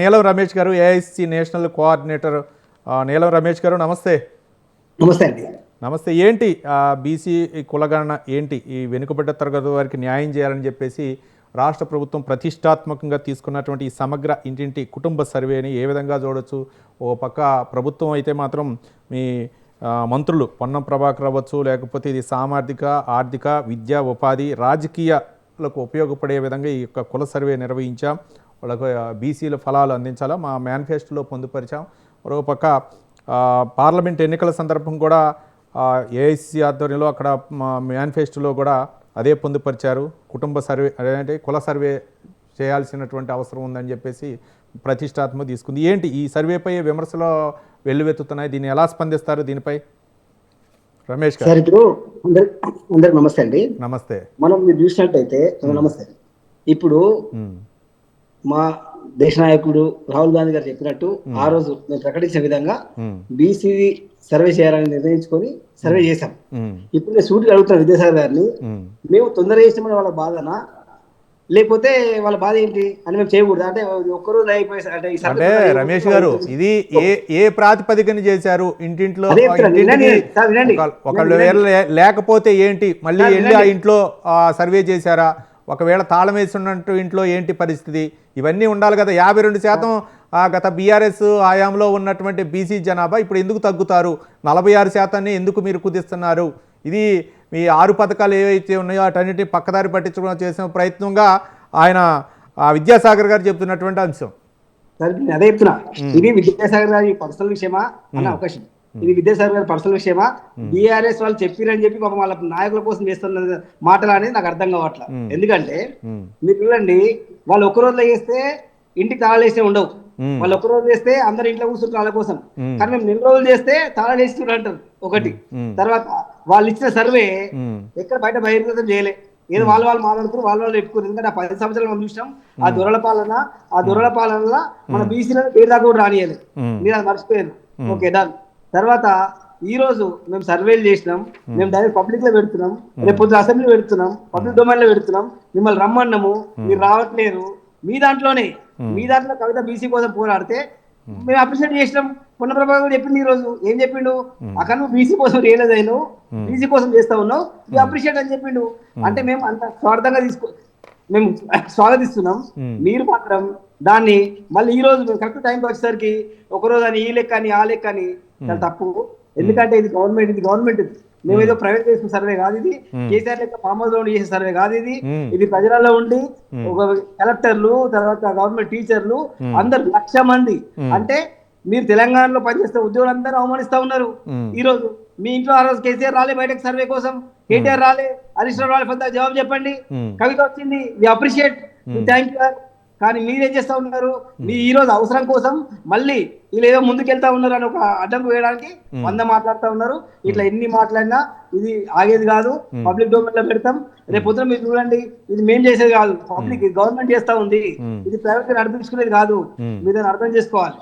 నీలం రమేష్ గారు AIC national coordinator. నీలం రమేష్ గారు నమస్తే. నమస్తే అండి. నమస్తే. ఏంటి బీసీ కులగణన ఏంటి? ఈ వెనుకబడ్డ తరగతి వారికి న్యాయం చేయాలని చెప్పేసి రాష్ట్ర ప్రభుత్వం ప్రతిష్టాత్మకంగా తీసుకున్నటువంటి ఈ సమగ్ర ఇంటింటి కుటుంబ సర్వేని ఏ విధంగా చూడొచ్చు? ఓ పక్క ప్రభుత్వం అయితే మాత్రం మీ మంత్రులు పొన్నం ప్రభాకర్ అవ్వచ్చు, లేకపోతే ఇది సామాజిక, ఆర్థిక, విద్య, ఉపాధి, రాజకీయాలకు ఉపయోగపడే విధంగా ఈ యొక్క కుల సర్వే నిర్వహించాం, వాళ్ళకు బీసీల ఫలాలు అందించాలా మా మేనిఫెస్టోలో పొందుపరిచాం. మరోపక్క పార్లమెంట్ ఎన్నికల సందర్భం కూడా ఏఐసిసి ఆధ్వర్యంలో అక్కడ మేనిఫెస్టోలో కూడా అదే పొందుపరిచారు. కుటుంబ సర్వే అంటే కుల సర్వే చేయాల్సినటువంటి అవసరం ఉందని చెప్పేసి ప్రతిష్టాత్మక తీసుకుంది. ఏంటి ఈ సర్వేపై విమర్శలు వెల్లువెత్తుతున్నాయి, దీన్ని ఎలా స్పందిస్తారు? దీనిపై రమేష్ గారు. ఇప్పుడు అందరికి నమస్తే అండి. నమస్తే. మనం మీరు చూసినట్టయితే నమస్తే. ఇప్పుడు మా దేశ నాయకుడు రాహుల్ గాంధీ గారు చెప్పినట్టు ఆ రోజు మేము ప్రకటించిన విధంగా బీసీ సర్వే చేయాలని నిర్ణయించుకొని సర్వే చేశాం. ఇప్పుడు నేను సూటిగా అడుగుతాను విద్యాసాగర్ గారిని, మేము తొందర చేసామని వాళ్ళ బాధనా, లేకపోతే వాళ్ళ బాధ ఏంటి అని మేము చేయకూడదు? అంటే ఒక్కరోజు అయిపోయి అంటే రమేష్ గారు ఇది ఏ ప్రాతిపదికన చేశారు? ఇంటింట్లో ఒకళ్ళు లేకపోతే ఏంటి, మళ్ళీ వెళ్ళి ఆ ఇంట్లో సర్వే చేశారా? ఒకవేళ తాళం వేసి ఉన్నట్టు ఇంట్లో ఏంటి పరిస్థితి? ఇవన్నీ ఉండాలి కదా. 52% గత బీఆర్ఎస్ హయాంలో ఉన్నటువంటి బీసీ జనాభా ఇప్పుడు ఎందుకు తగ్గుతారు? 46% ఎందుకు మీరు కుదిస్తున్నారు? ఇది మీ 6 పథకాలు ఏవైతే ఉన్నాయో అటన్నిటిని పక్కదారి పట్టించడం చేసిన ప్రయత్నంగా ఆయన విద్యాసాగర్ గారు చెప్తున్నటువంటి అంశం. అదే చెప్తున్నా, ఇది విద్యాసాగర్ గారి పర్సనల్ విషయమా అన్న అవకాశం, ఇది విద్యాసాగర్ గారి పర్సనల్ విషయమా, బీఆర్ఎస్ వాళ్ళు చెప్పిరని చెప్పి పాపం వాళ్ళ నాయకుల కోసం చేస్తున్న మాటలు అనేది నాకు అర్థం కావట్లా. ఎందుకంటే మీరు చూడండి, వాళ్ళు ఒక్క రోజులో చేస్తే ఇంటికి తాళాలు వేస్తే ఉండవు, వాళ్ళు ఒక్క రోజు చేస్తే అందరు ఇంట్లో కూర్చుంటారు వాళ్ళ కోసం. కానీ మేము 2 రోజులు చేస్తే తాళాలు వేస్తున్నారు అంటారు ఒకటి. తర్వాత వాళ్ళు ఇచ్చిన సర్వే ఎక్కడ బయట బహిర్గతం చేయలే, ఏదో వాళ్ళు మాట్లాడుతున్నారు, వాళ్ళు చెప్పుకున్నారు. ఎందుకంటే ఆ 10 సంవత్సరాలు మనం చూసినాం ఆ దొరల పాలనలో మన బీసీలను పేరు దాకా కూడా రానియాలి, మీరు అది మర్చిపోయారు. Okay done. తర్వాత ఈ రోజు మేము సర్వేలు చేసినాం, మేము డైరెక్ట్ పబ్లిక్ లో పెడుతున్నాం, రేపు పొద్దున అసెంబ్లీ పెడుతున్నాం, పబ్లిక్ డొమైన్ లో పెడుతున్నాం, మిమ్మల్ని రమ్మన్నాము, మీరు రావట్లేరు. మీ దాంట్లో కవిత బీసీ కోసం పోరాడితే మేము అప్రిషియేట్ చేసినాం. పొన్న ప్రభాకర్ చెప్పింది ఈ రోజు ఏం చెప్పిండు, అక్కడ నువ్వు బీసీ కోసం రియలైజ్ అయినావు, బీసీ కోసం చేస్తా ఉన్నావు, నువ్వు అప్రిషియేట్ అని చెప్పిండు. అంటే మేము అంత స్వార్థంగా మేము స్వాగతిస్తున్నాం. మీరు మాత్రం దాన్ని మళ్ళీ ఈ రోజు కరెక్ట్ టైంకి వచ్చేసరికి ఒకరోజు అని ఈ లెక్క అని ఆ లెక్క అని చాలా తప్పు. ఎందుకంటే ఇది గవర్నమెంట్ మేము ఏదో ప్రైవేట్ చేసిన సర్వే కాదు, ఇది కేసీఆర్ లెక్క ఫామ్ హౌస్ లో చేసిన సర్వే కాదు, ఇది ప్రజలలో ఉండి ఒక కలెక్టర్లు, తర్వాత గవర్నమెంట్ టీచర్లు అందరు 1,00,000 మంది. అంటే మీరు తెలంగాణలో పనిచేస్తే ఉద్యోగులందరూ అవమానిస్తా ఉన్నారు. ఈ రోజు మీ ఇంట్లో ఆ రోజు కేసీఆర్ రాలే బయటకు సర్వే కోసం, కేటీఆర్ రాలే, హరీష్ రావు రాలే, పెద్ద జవాబు చెప్పండి. కవిత వచ్చింది, వి అప్రిషియేట్, థ్యాంక్ యూ. కానీ మీరేం చేస్తా ఉన్నారు, మీ ఈ రోజు అవసరం కోసం మళ్ళీ వీళ్ళు ఏదో ముందుకెళ్తా ఉన్నారు అని ఒక అడ్డంకు వేయడానికి 100 మాట్లాడుతూ ఉన్నారు. ఇట్లా ఎన్ని మాట్లాడినా ఇది ఆగేది కాదు, పబ్లిక్ డొమైన్ లో పెడతాం. రేపు పొద్దున మీరు చూడండి, ఇది మేం చేసేది కాదు, పబ్లిక్ గవర్నమెంట్ చేస్తా ఉంది, ఇది ప్రైవేట్ గా నడిపించుకునేది కాదు, మీరు దాన్ని అర్థం చేసుకోవాలి.